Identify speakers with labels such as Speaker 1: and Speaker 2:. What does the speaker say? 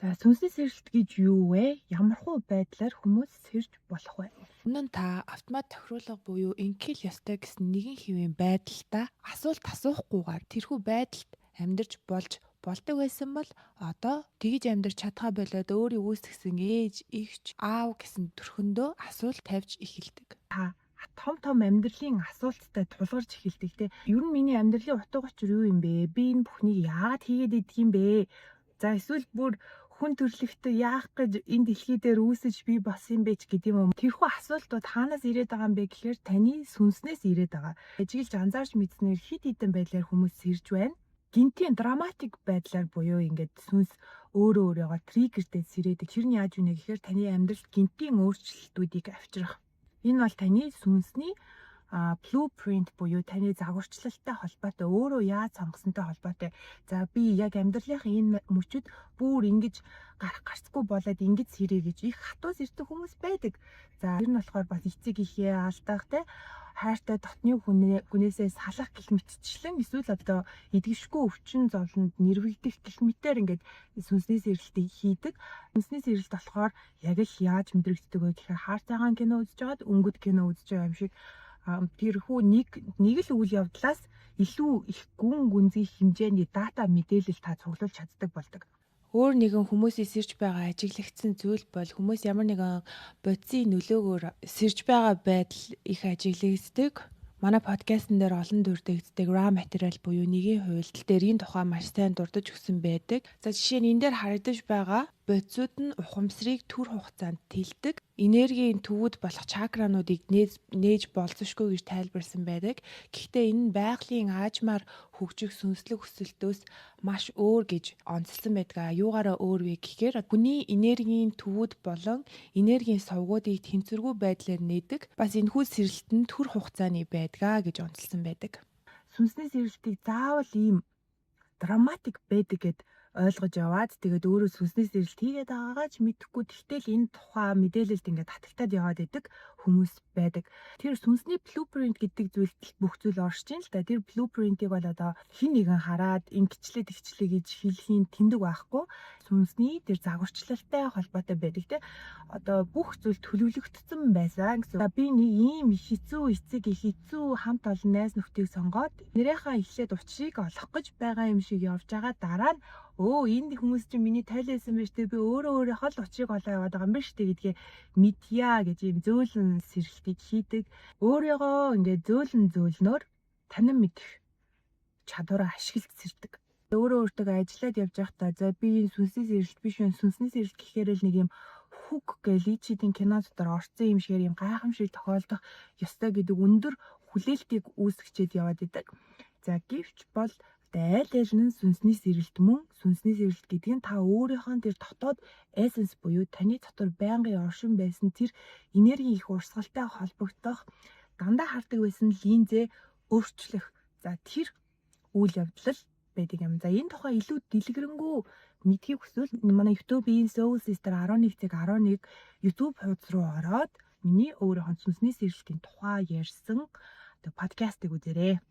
Speaker 1: За сүнсний сэргэлт гэж юу вэ? Ямархуу байдлаар хүмүүс сэрж болох вэ?
Speaker 2: Өмнө нь та автомат тохируулга буюу ингээл ёстой гэсэн нэгэн хэвийн байдалтай асуулт асуухгүйгээр тэрхүү байдалд амьдарч болж болдог байсан бол одоо тэгж амьдарч чадхаа болоод өөрийн үүсгэсэн ээж, эгч, аав гэсэн төрхөндөө асуулт тавьж эхэлдэг.
Speaker 1: Та том амьдралын асуулттай тулгарч эхэлдэг те. Ер нь миний амьдралын утга учир юу юм бэ? Би энэ бүхнийг яагаад хийгээд идэх юм бэ? За эсвэл бүр хүн төрлөختөө яах гэж энэ дэлхий дээр үүсэж би болсон юм бэ ч гэдэг юм уу. Тэрхүү асуултууд хаанаас ирээд байгаа юм бэ гэхээр таны сүнснээс ирээд байгаа. Ажиглаж анзаарч мэдснээр хид хідэн байдлаар хүмүүс сэрж байна. Гинтийн драматик байдлаар буюу ингээд сүнс өөрөөгөө триггердээ сэрээдэг. Тэр нь яаж вэ гэхээр таны амьдралд гинтийн өөрчлөлтүүдийг авчрах. Энэ бол таны сүнсний blueprint буюу таны загварчлалтай холбоотой, өөрөө яаж сонгосонтой холбоотой. За би яг амьдралынхаа энэ мөчөд бүр ингэж гарцгүй болоод ингэж сэрээ гэж их хатуу сэрдэг хүмүүс байдаг. За тэр нь болохоор бас эцэг ихээ алдах те хайртай дотны хүнээсээ салах гэх мэтчлэн эсвэл одоо идэгшгүй өвчин зовлонд нэрвэгдэх гэх мэтээр ингээд сүнсний сэргэлтийг хийдэг. Сүнсний сэргэлт болохоор яг л яаж мэдрэгддэг вэ гэхээр хаар цагаан кино үзэж байгаад өнгөд кино үзэж байгаа юм шиг тэрхүү нэг л үйл явдлаас илүү их гүн гүнзгий хэмжээний дата мэдээлэл та цуглуулж чаддаг болдог.
Speaker 2: Өөр нэгэн хүмүүсийн сэрж байгаа ажиглагдсан зүйл бол хүмүүс ямар нэгэн бодисын нөлөөгөөр сэрж байгаа байдал их ажиглагддаг. Манай подкастн дээр олон дурддагддаг raw material буюу нэгийн хувилдал дээр энэ тухай маш сайн дурдж өгсөн байдаг. За жишээ нь энэ дээр харагдаж байгаа бодисууд нь ухамсарыг түр хугацаанд тэлдэг, энергийн төвүүд болох чакрануудыг нээж болзошгүй гэж тайлбарсан байдаг. Гэхдээ энэ нь байгалийн аажмаар хөгжих сүнслэг өсөлтөөс маш өөр гэж онцлсан байдаг. Юугаараа өөр вэ гэхээр хүний энергийн төвүүд болон энергийн сувгуудыг тэнцвэргүй байдлаар нээдэг. Бас энэхүү сэргэлт нь түр хугацааны байдгаа гэж онцлсан байдаг.
Speaker 1: Сүнсний сэргэлтийг заавал ийм драматик байдаг гэд ойлгож яваад тэгээд өөрөө сүнсний сэргэлт хийгээд байгаагаа ч мэдэхгүй. Тэгтэл энэ тухай мэдээлэлд ингээд татагтаад яваад идэг хүмүүс байдаг. Тэр сүнсний blueprint гэдэг зүйлд бүх зүйл оршиж ин л да. Тэр blueprint-ийг бол одоо хин нэгэн хараад ингэчлээ тэгчлээ гэж хэлхийн тэмдэг байхгүй. Сүнсний тэр загварчлалтай холбоотой байдаг те. Одоо бүх зүйл төлөвлөгдсөн байсан гэсэн. Би нэг ийм хэцүү эцэг хэцүү хамт олон найз нөхдийг сонгоод нэрийнхаа эхлээд учрыг олох гэж байгаа юм шиг явж байгаа. Дараа нь энэ хүмүүс чинь миний тайлсан байж тээ би өөрийнхөө л учрыг олоо яваад байгаа юм байна шүү дээ гэдгээ мэдъя гэж ийм зөөлөн сэргэлтийг хийдэг. Өөрийгөө ингээд зөөлнөөр танин мэдэх чадвараа ашиглаж сэрдэг. Өөртөө ажиллаад явж байхдаа за би энэ сүнсний сэргэлт биш вэ? Сүнсний сэргэлт гэхээр л нэг юм хүг гэж личидийн кино дотор орсон юм шигээр юм гайхамшиг тохиолдох ёстой гэдэг өндөр хүлээлтийг үүсгчээд яваад идэг. За гэвч бол аль нь сүнсний сэргэлт мөн сүнсний сэргэлт гэдэг нь та өөрийнхөө тэр дотоод эссенс буюу таны дотор байнгын оршин байсан тэр энерги их урсгалтай холбогдох дандаа хардаг байсан линзээ өөрчлөх. За тэр үйл явдал байдаг юм. За энэ тухай илүү дэлгэрэнгүй мэдхийг хүсвэл манай YouTube-ийн Soul Sister 11:11 YouTube хуудас руу ороод миний өөрийнхөө сүнсний сэргэлтийн тухай ярьсан подкастыг үзээрэй.